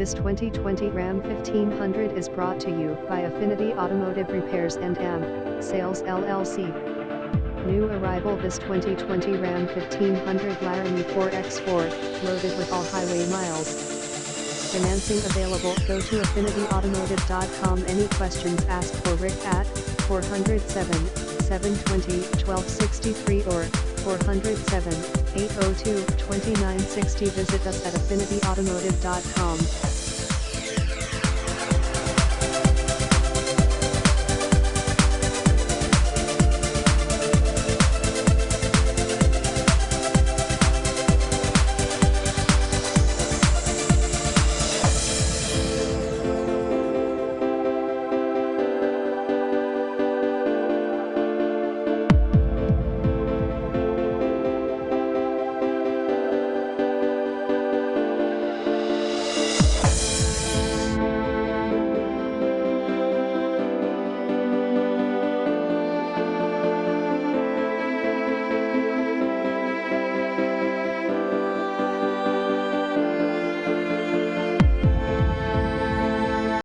This 2020 Ram 1500 is brought to you by Affinity Automotive Repairs and AMP Sales LLC. New arrival. This 2020 Ram 1500 Laramie 4x4, loaded with all highway miles. Financing available. Go to affinityautomotive.com. Any questions, ask for Rick at 407-720-1263 or 407-802-2960. Visit us at affinityautomotive.com.